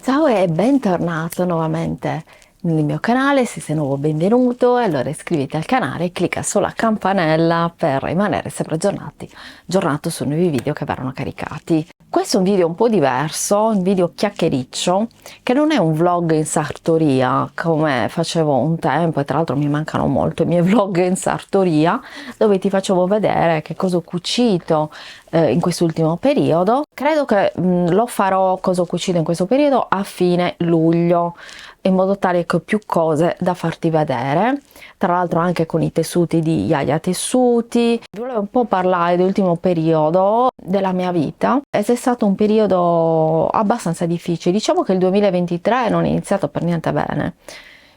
Ciao e bentornato nuovamente nel mio canale. Se sei nuovo, benvenuto, allora iscriviti al canale e clicca sulla campanella per rimanere sempre aggiornato su nuovi video che verranno caricati. Questo è un video un po' diverso, un video chiacchiericcio, che non è un vlog in sartoria come facevo un tempo, e tra l'altro mi mancano molto i miei vlog in sartoria, dove ti facevo vedere che cosa ho cucito in quest'ultimo periodo. Credo che lo farò cosa ho cucito in questo periodo a fine luglio, in modo tale che ho più cose da farti vedere, tra l'altro anche con i tessuti di Yaya Tessuti. Volevo un po' parlare dell'ultimo periodo della mia vita. È stato un periodo abbastanza difficile, diciamo che il 2023 non è iniziato per niente bene,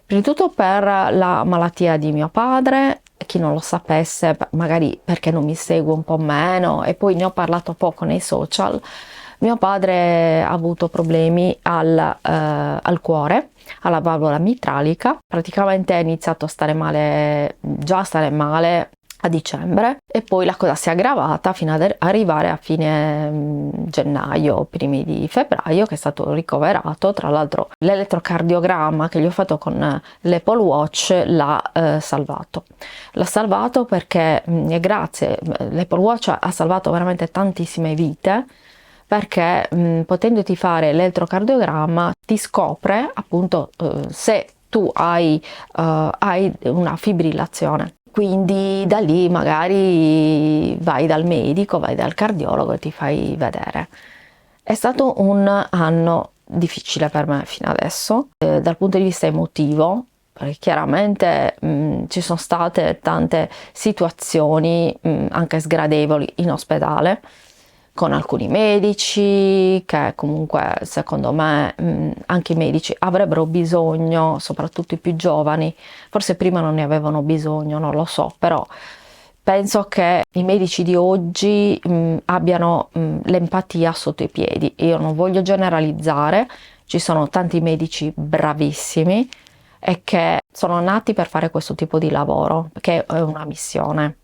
prima di tutto per la malattia di mio padre. Chi non lo sapesse, magari perché non mi segue un po' meno, e poi ne ho parlato poco nei social, mio padre ha avuto problemi al cuore, alla valvola mitralica. Praticamente è iniziato a stare male, già a stare male a dicembre, e poi la cosa si è aggravata fino ad arrivare a fine gennaio, primi di febbraio, che è stato ricoverato. Tra l'altro l'elettrocardiogramma che gli ho fatto con l'Apple Watch l'ha salvato. L'ha salvato perché grazie, l'Apple Watch ha salvato veramente tantissime vite, perché potendoti fare l'elettrocardiogramma ti scopre appunto se tu hai una fibrillazione. Quindi da lì magari vai dal medico, vai dal cardiologo e ti fai vedere. È stato un anno difficile per me fino adesso, dal punto di vista emotivo, perché chiaramente ci sono state tante situazioni anche sgradevoli in ospedale, con alcuni medici che comunque secondo me anche i medici avrebbero bisogno, soprattutto i più giovani, forse prima non ne avevano bisogno, non lo so, però penso che i medici di oggi abbiano l'empatia sotto i piedi. Io non voglio generalizzare, ci sono tanti medici bravissimi e che sono nati per fare questo tipo di lavoro, che è una missione.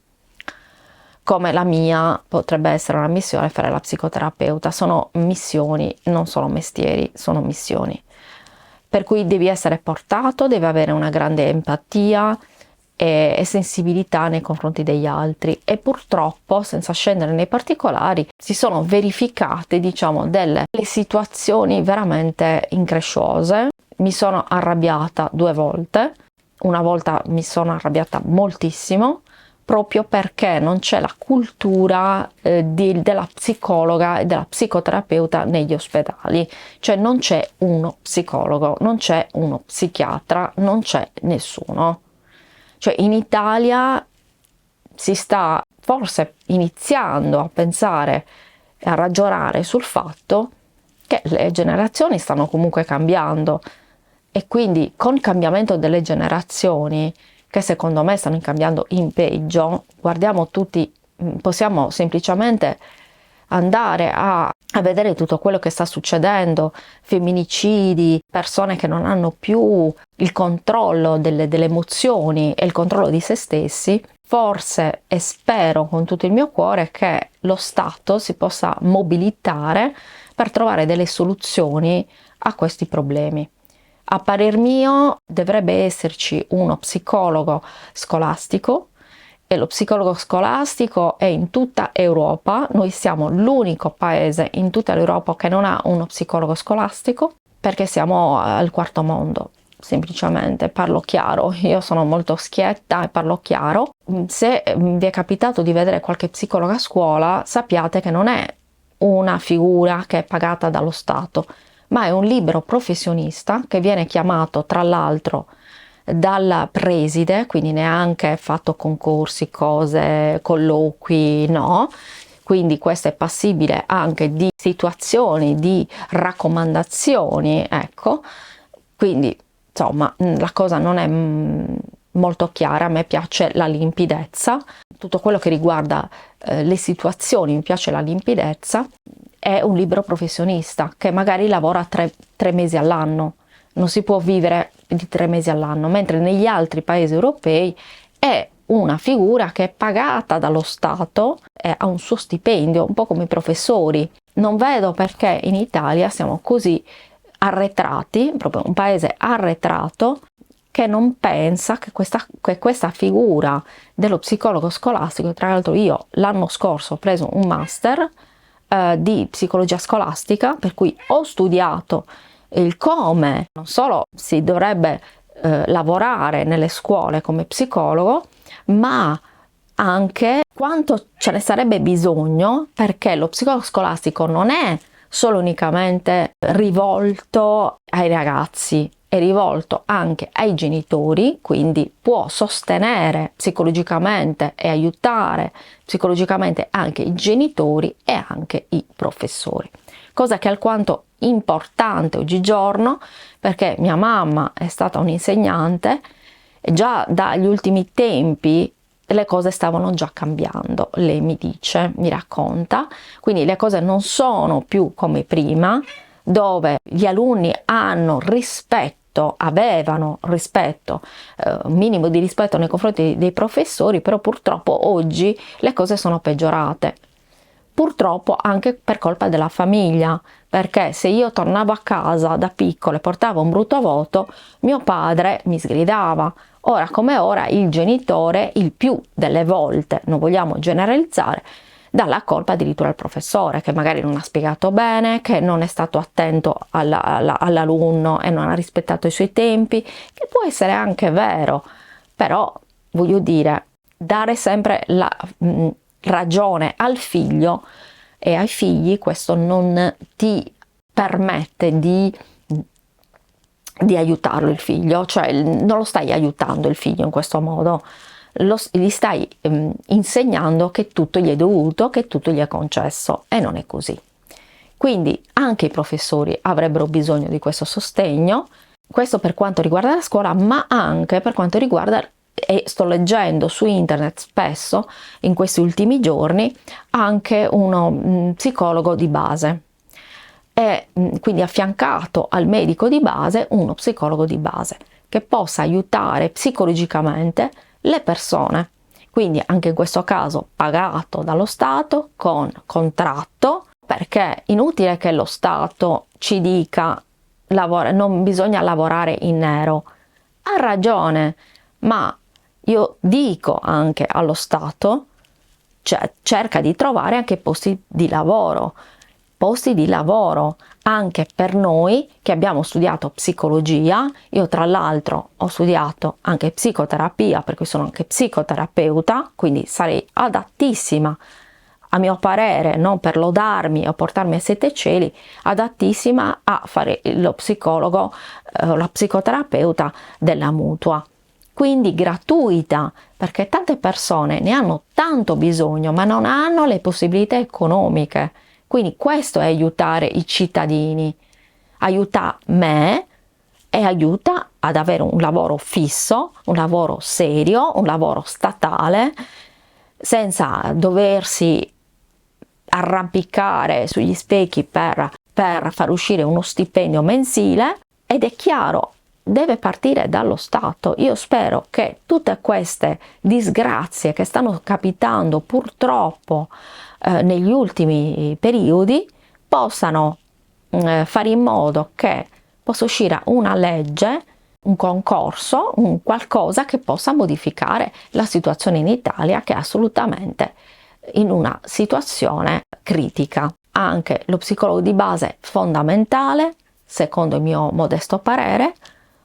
Come la mia potrebbe essere una missione fare la psicoterapeuta. Sono missioni, non sono mestieri, sono missioni. Per cui devi essere portato, devi avere una grande empatia e sensibilità nei confronti degli altri, e purtroppo, senza scendere nei particolari, si sono verificate, diciamo, delle situazioni veramente incresciose. Mi sono arrabbiata 2 volte, una volta mi sono arrabbiata moltissimo, proprio perché non c'è la cultura della psicologa e della psicoterapeuta negli ospedali, cioè non c'è uno psicologo, non c'è uno psichiatra, non c'è nessuno. Cioè in Italia si sta forse iniziando a pensare e a ragionare sul fatto che le generazioni stanno comunque cambiando, e quindi con il cambiamento delle generazioni, che secondo me stanno cambiando in peggio, guardiamo tutti, possiamo semplicemente andare a vedere tutto quello che sta succedendo, femminicidi, persone che non hanno più il controllo delle emozioni e il controllo di se stessi. Forse, e spero con tutto il mio cuore, che lo Stato si possa mobilitare per trovare delle soluzioni a questi problemi. A parer mio dovrebbe esserci uno psicologo scolastico, e lo psicologo scolastico è in tutta Europa. Noi siamo l'unico paese in tutta l'Europa che non ha uno psicologo scolastico, perché siamo al quarto mondo. Semplicemente parlo chiaro, io sono molto schietta e parlo chiaro. Se vi è capitato di vedere qualche psicologa a scuola, sappiate che non è una figura che è pagata dallo Stato, ma è un libero professionista che viene chiamato tra l'altro dal preside, quindi neanche fatto concorsi, cose, colloqui, no. Quindi questo è passibile anche di situazioni, di raccomandazioni, ecco. Quindi insomma la cosa non è molto chiara. A me piace la limpidezza, tutto quello che riguarda le situazioni, mi piace la limpidezza. È un libero professionista che magari lavora 3 mesi all'anno, non si può vivere di 3 mesi all'anno, mentre negli altri paesi europei è una figura che è pagata dallo Stato e ha un suo stipendio, un po' come i professori. Non vedo perché in Italia siamo così arretrati, proprio un paese arretrato, che non pensa che questa figura dello psicologo scolastico. Tra l'altro io l'anno scorso ho preso un master di psicologia scolastica, per cui ho studiato il come non solo si dovrebbe lavorare nelle scuole come psicologo, ma anche quanto ce ne sarebbe bisogno, perché lo psicologo scolastico non è solo unicamente rivolto ai ragazzi, è rivolto anche ai genitori, quindi può sostenere psicologicamente e aiutare psicologicamente anche i genitori e anche i professori. Cosa che è alquanto importante oggigiorno, perché mia mamma è stata un'insegnante e già dagli ultimi tempi le cose stavano già cambiando, lei mi dice, mi racconta, quindi le cose non sono più come prima, dove gli alunni avevano rispetto, un minimo di rispetto nei confronti dei professori, però purtroppo oggi le cose sono peggiorate. Purtroppo anche per colpa della famiglia, perché se io tornavo a casa da piccola e portavo un brutto voto, mio padre mi sgridava. Ora come ora il genitore, il più delle volte, non vogliamo generalizzare, dà la colpa addirittura al professore, che magari non ha spiegato bene, che non è stato attento all'alunno e non ha rispettato i suoi tempi, che può essere anche vero, però voglio dire, dare sempre la ragione al figlio e ai figli, questo non ti permette di aiutarlo il figlio, cioè non lo stai aiutando il figlio in questo modo, gli stai insegnando che tutto gli è dovuto, che tutto gli è concesso, e non è così. Quindi anche i professori avrebbero bisogno di questo sostegno, questo per quanto riguarda la scuola, ma anche per quanto riguarda, e sto leggendo su internet spesso in questi ultimi giorni, anche uno psicologo di base, e quindi affiancato al medico di base uno psicologo di base che possa aiutare psicologicamente le persone, quindi anche in questo caso pagato dallo Stato con contratto, perché inutile che lo Stato ci dica non bisogna lavorare in nero. Ha ragione, ma io dico anche allo Stato, cioè, cerca di trovare anche posti di lavoro anche per noi che abbiamo studiato psicologia. Io tra l'altro ho studiato anche psicoterapia, per cui sono anche psicoterapeuta, quindi sarei adattissima, a mio parere, non per lodarmi o portarmi ai sette cieli, adattissima a fare lo psicologo, la psicoterapeuta della mutua. Quindi gratuita, perché tante persone ne hanno tanto bisogno, ma non hanno le possibilità economiche. Quindi questo è aiutare i cittadini, aiuta me e aiuta ad avere un lavoro fisso, un lavoro serio, un lavoro statale, senza doversi arrampicare sugli specchi per far uscire uno stipendio mensile. Ed è chiaro, deve partire dallo Stato. Io spero che tutte queste disgrazie che stanno capitando purtroppo negli ultimi periodi possano fare in modo che possa uscire una legge, un concorso, un qualcosa che possa modificare la situazione in Italia, che è assolutamente in una situazione critica. Anche lo psicologo di base è fondamentale, secondo il mio modesto parere,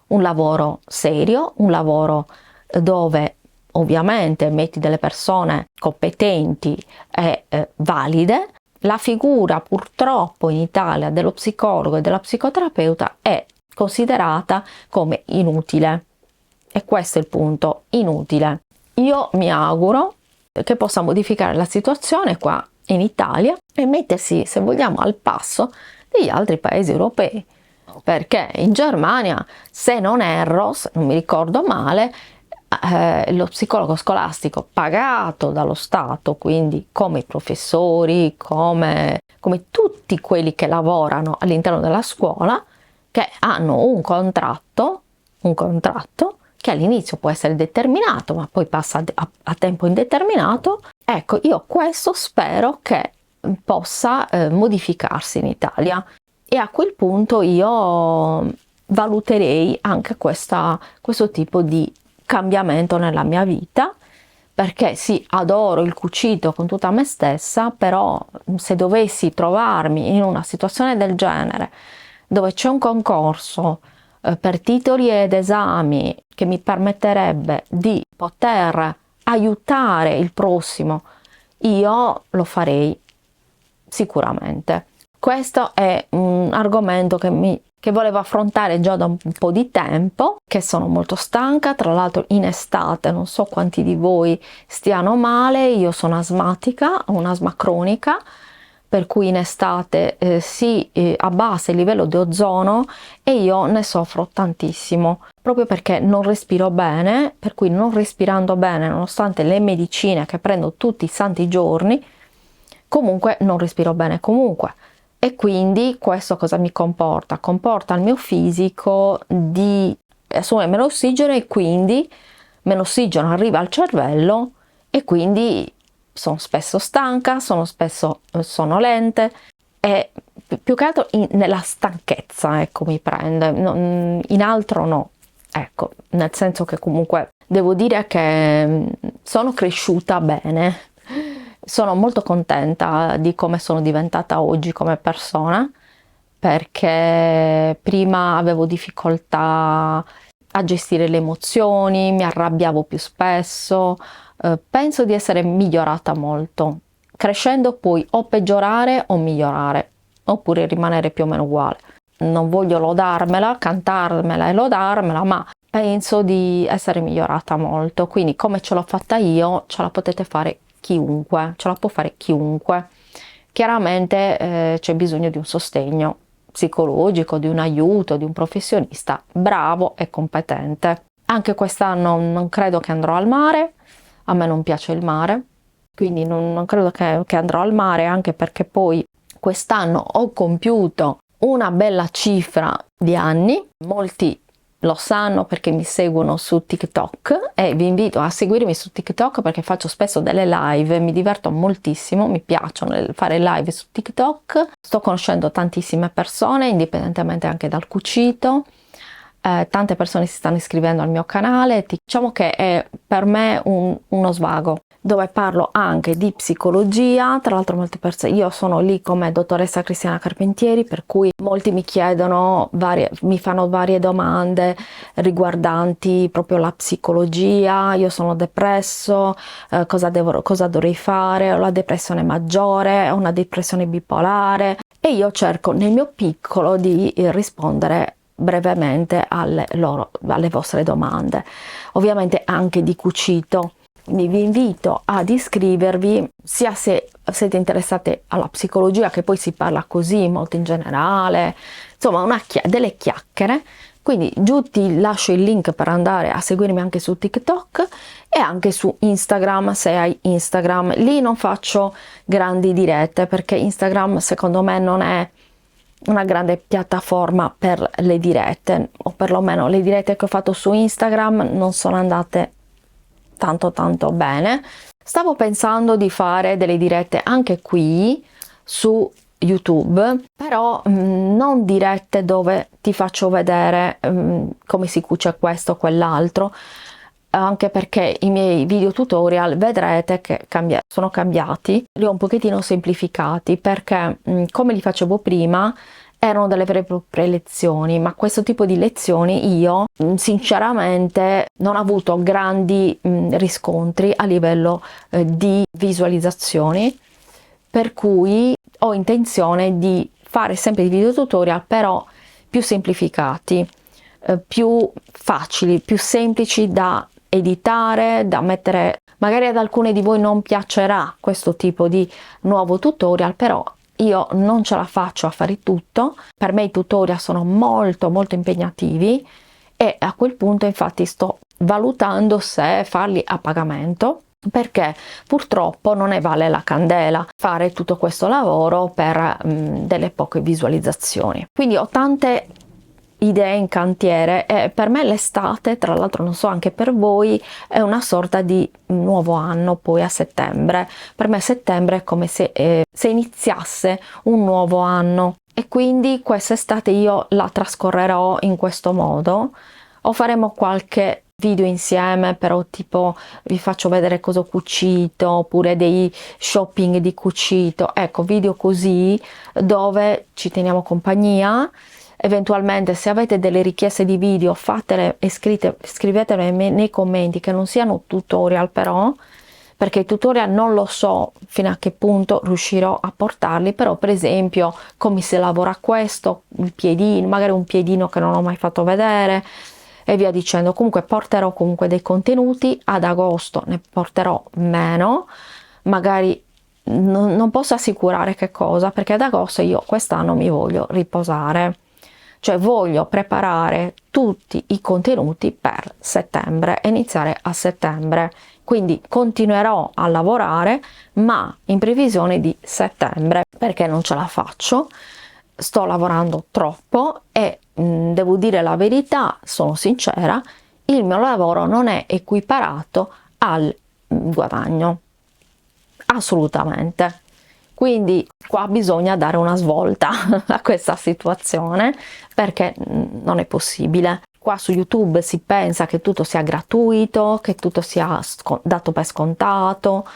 un lavoro serio, un lavoro dove ovviamente metti delle persone competenti e valide. La figura purtroppo in Italia dello psicologo e della psicoterapeuta è considerata come inutile, e questo è il punto, inutile. Io mi auguro che possa modificare la situazione qua in Italia e mettersi, se vogliamo, al passo degli altri paesi europei, perché in Germania, se non erro, se non mi ricordo male, lo psicologo scolastico pagato dallo Stato, quindi come i professori, come tutti quelli che lavorano all'interno della scuola, che hanno un contratto che all'inizio può essere determinato, ma poi passa a tempo indeterminato. Ecco, io questo spero che possa modificarsi in Italia. e a quel punto io valuterei anche questo tipo di cambiamento nella mia vita, perché sì, adoro il cucito con tutta me stessa, però se dovessi trovarmi in una situazione del genere dove c'è un concorso per titoli ed esami che mi permetterebbe di poter aiutare il prossimo, io lo farei sicuramente. Questo è un argomento che volevo affrontare già da un po' di tempo, che sono molto stanca, tra l'altro in estate, non so quanti di voi stiano male, io sono asmatica, ho un'asma cronica, per cui in estate si abbassa il livello di ozono e io ne soffro tantissimo, proprio perché non respiro bene, per cui non respirando bene, nonostante le medicine che prendo tutti i santi giorni, comunque non respiro bene comunque. E quindi questo cosa mi comporta? Comporta il mio fisico di assumere meno ossigeno e quindi meno ossigeno arriva al cervello e quindi sono spesso stanca, sono spesso sonolente e più che altro nella stanchezza, ecco, mi prende, in altro no, ecco, nel senso che comunque devo dire che sono cresciuta bene. Sono molto contenta di come sono diventata oggi come persona, perché prima avevo difficoltà a gestire le emozioni, mi arrabbiavo più spesso, penso di essere migliorata molto. Crescendo puoi o peggiorare o migliorare, oppure rimanere più o meno uguale. Non voglio lodarmela, cantarmela e lodarmela, ma penso di essere migliorata molto, quindi come ce l'ho fatta io, ce la potete fare chiunque, ce la può fare chiunque. Chiaramente c'è bisogno di un sostegno psicologico, di un aiuto, di un professionista bravo e competente. Anche quest'anno non credo che andrò al mare, a me non piace il mare, quindi non credo che andrò al mare, anche perché poi quest'anno ho compiuto una bella cifra di anni, molti lo sanno perché mi seguono su TikTok e vi invito a seguirmi su TikTok perché faccio spesso delle live, mi diverto moltissimo, mi piacciono fare live su TikTok, sto conoscendo tantissime persone indipendentemente anche dal cucito, tante persone si stanno iscrivendo al mio canale, diciamo che è per me uno svago dove parlo anche di psicologia. Tra l'altro molte persone, io sono lì come dottoressa Cristiana Carpentieri, per cui molti mi chiedono mi fanno varie domande riguardanti proprio la psicologia. Io sono depresso, cosa dovrei fare, ho la depressione maggiore, ho una depressione bipolare, e io cerco nel mio piccolo di rispondere brevemente alle vostre domande, ovviamente anche di cucito. Vi invito ad iscrivervi sia se siete interessate alla psicologia, che poi si parla così molto in generale, insomma delle chiacchiere. Quindi giù ti lascio il link per andare a seguirmi anche su TikTok e anche su Instagram se hai Instagram. Lì non faccio grandi dirette perché Instagram secondo me non è una grande piattaforma per le dirette, o perlomeno le dirette che ho fatto su Instagram non sono andate tanto bene. Stavo pensando di fare delle dirette anche qui su YouTube, però non dirette dove ti faccio vedere come si cuce questo o quell'altro, anche perché i miei video tutorial vedrete che sono cambiati, li ho un pochettino semplificati perché come li facevo prima erano delle vere e proprie lezioni, ma questo tipo di lezioni io sinceramente non ho avuto grandi riscontri a livello di visualizzazioni, per cui ho intenzione di fare sempre i video tutorial però più semplificati, più facili, più semplici da editare, da mettere. Magari ad alcune di voi non piacerà questo tipo di nuovo tutorial, però io non ce la faccio a fare tutto. Per me i tutorial sono molto impegnativi e a quel punto infatti sto valutando se farli a pagamento, perché purtroppo non ne vale la candela fare tutto questo lavoro per delle poche visualizzazioni. Quindi ho tante idee in cantiere e per me l'estate, tra l'altro non so anche per voi, è una sorta di nuovo anno. Poi a settembre, per me settembre è come se iniziasse un nuovo anno, e quindi quest'estate io la trascorrerò in questo modo, o faremo qualche video insieme, però tipo vi faccio vedere cosa ho cucito, oppure dei shopping di cucito, ecco, video così dove ci teniamo compagnia. Eventualmente se avete delle richieste di video fatele e scrivetele nei commenti, che non siano tutorial però, perché i tutorial non lo so fino a che punto riuscirò a portarli, però per esempio come si lavora questo, il piedino, magari un piedino che non ho mai fatto vedere e via dicendo. Comunque porterò comunque dei contenuti, ad agosto ne porterò meno, magari non posso assicurare che cosa, perché ad agosto io quest'anno mi voglio riposare, cioè voglio preparare tutti i contenuti per settembre e iniziare a settembre. Quindi continuerò a lavorare, ma in previsione di settembre, perché non ce la faccio, sto lavorando troppo e devo dire la verità, sono sincera, il mio lavoro non è equiparato al guadagno, assolutamente. Quindi qua bisogna dare una svolta a questa situazione, perché non è possibile. Qua su YouTube si pensa che tutto sia gratuito, che tutto sia dato per scontato,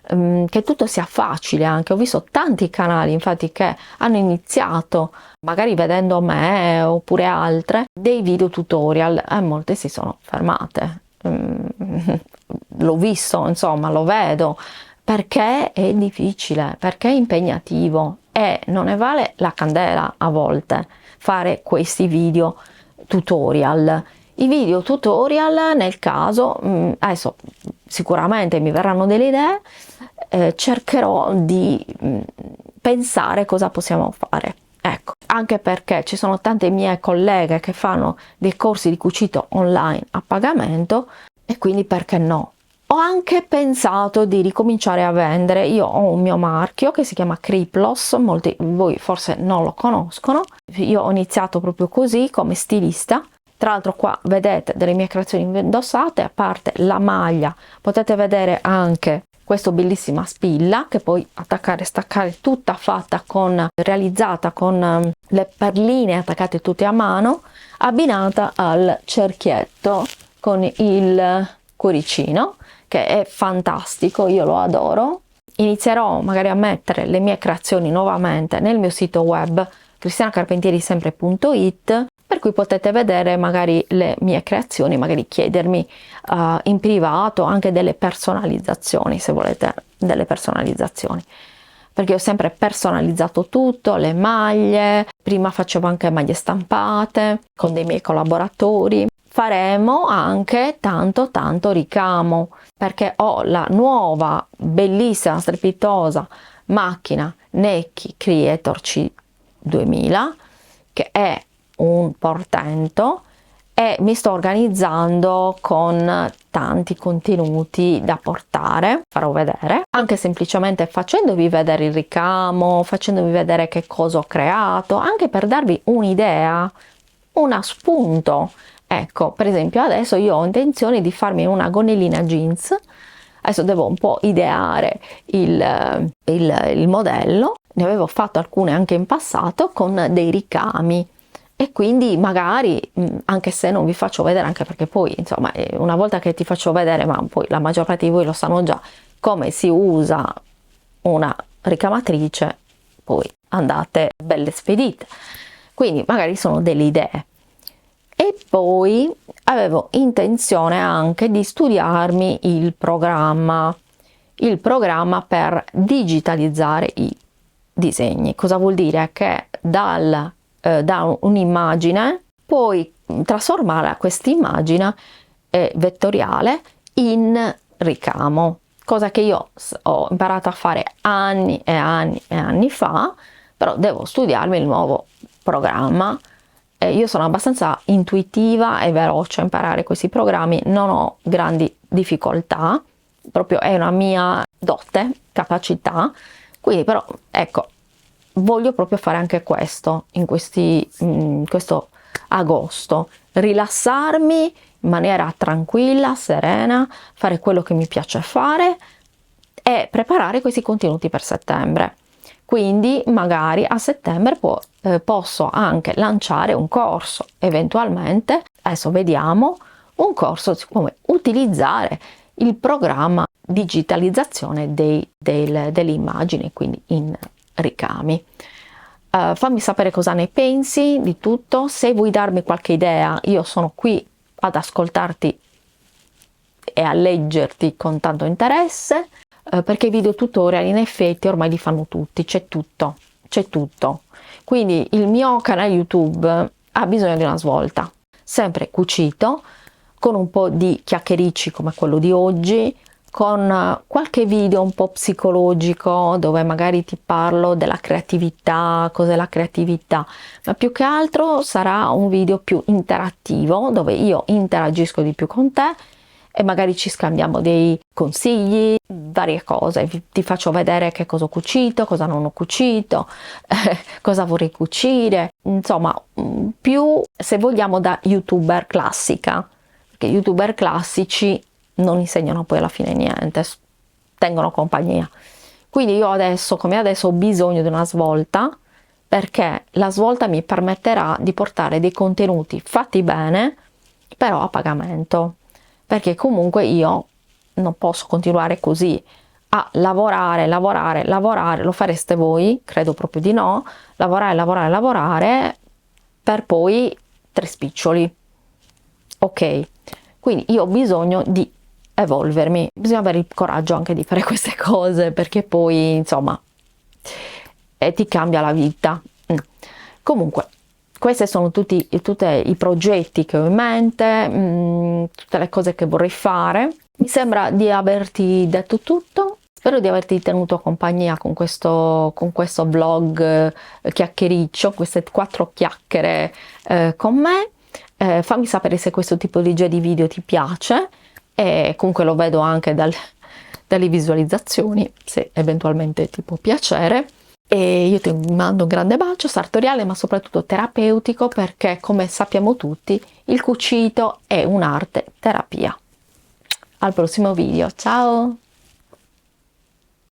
che tutto sia facile anche. Ho visto tanti canali infatti che hanno iniziato, magari vedendo me oppure altre, dei video tutorial e molte si sono fermate. L'ho visto, insomma, lo vedo, perché è difficile, perché è impegnativo e non ne vale la candela a volte fare questi video tutorial. I video tutorial, nel caso, adesso sicuramente mi verranno delle idee, cercherò di pensare cosa possiamo fare. Ecco, anche perché ci sono tante mie colleghe che fanno dei corsi di cucito online a pagamento e quindi perché no? Ho anche pensato di ricominciare a vendere. Io ho un mio marchio che si chiama Kriplos, molti di voi forse non lo conoscono. Io ho iniziato proprio così, come stilista. Tra l'altro qua vedete delle mie creazioni indossate, a parte la maglia potete vedere anche questa bellissima spilla che puoi attaccare e staccare, tutta fatta realizzata con le perline attaccate tutte a mano, abbinata al cerchietto con il cuoricino, che è fantastico, io lo adoro. Inizierò magari a mettere le mie creazioni nuovamente nel mio sito web cristianacarpentierisempre.it, per cui potete vedere magari le mie creazioni, magari chiedermi in privato anche delle personalizzazioni, se volete delle personalizzazioni, perché ho sempre personalizzato tutto, le maglie, prima facevo anche maglie stampate con dei miei collaboratori. Faremo anche tanto ricamo, perché ho la nuova bellissima strepitosa macchina Necchi Creator C2000 che è un portento e mi sto organizzando con tanti contenuti da portare, farò vedere, anche semplicemente facendovi vedere il ricamo, facendovi vedere che cosa ho creato, anche per darvi un'idea, uno spunto. Ecco, per esempio adesso io ho intenzione di farmi una gonnellina jeans, adesso devo un po' ideare il modello, ne avevo fatto alcune anche in passato con dei ricami e quindi magari, anche se non vi faccio vedere, anche perché poi insomma una volta che ti faccio vedere, ma poi la maggior parte di voi lo sanno già, come si usa una ricamatrice, poi andate belle spedite, quindi magari sono delle idee. E poi avevo intenzione anche di studiarmi il programma per digitalizzare i disegni. Cosa vuol dire? Che da un'immagine puoi trasformare questa immagine vettoriale in ricamo, cosa che io ho imparato a fare anni e anni e anni fa, però devo studiarmi il nuovo programma. Io sono abbastanza intuitiva e veloce a imparare questi programmi, non ho grandi difficoltà, proprio è una mia dote, capacità, quindi però ecco, voglio proprio fare anche questo in questo agosto, rilassarmi in maniera tranquilla, serena, fare quello che mi piace fare e preparare questi contenuti per settembre. Quindi magari a settembre può posso anche lanciare un corso, eventualmente, adesso vediamo, un corso su come utilizzare il programma digitalizzazione delle immagini, quindi in ricami. Fammi sapere cosa ne pensi di tutto, se vuoi darmi qualche idea io sono qui ad ascoltarti e a leggerti con tanto interesse, perché i video tutorial in effetti ormai li fanno tutti, c'è tutto, quindi il mio canale YouTube ha bisogno di una svolta, sempre cucito, con un po' di chiacchiericci come quello di oggi, con qualche video un po' psicologico dove magari ti parlo della creatività, cos'è la creatività, ma più che altro sarà un video più interattivo dove io interagisco di più con te e magari ci scambiamo dei consigli, varie cose, ti faccio vedere che cosa ho cucito, cosa non ho cucito, cosa vorrei cucire, insomma più se vogliamo da youtuber classica, perché youtuber classici non insegnano poi alla fine niente, tengono compagnia. Quindi io adesso, come adesso, ho bisogno di una svolta, perché la svolta mi permetterà di portare dei contenuti fatti bene, però a pagamento, perché comunque io non posso continuare così a lavorare, lo fareste voi? Credo proprio di no, lavorare per poi 3 spiccioli. Ok, quindi io ho bisogno di evolvermi, bisogna avere il coraggio anche di fare queste cose, perché poi insomma ti cambia la vita. Comunque questi sono tutti i progetti che ho in mente, tutte le cose che vorrei fare. Mi sembra di averti detto tutto, spero di averti tenuto compagnia con questo vlog chiacchiericcio, queste 4 chiacchiere con me. Fammi sapere se questo tipo di video ti piace, e comunque lo vedo anche dalle visualizzazioni, se eventualmente ti può piacere. E io ti mando un grande bacio sartoriale, ma soprattutto terapeutico, perché come sappiamo tutti il cucito è un'arte terapia. Al prossimo video, ciao!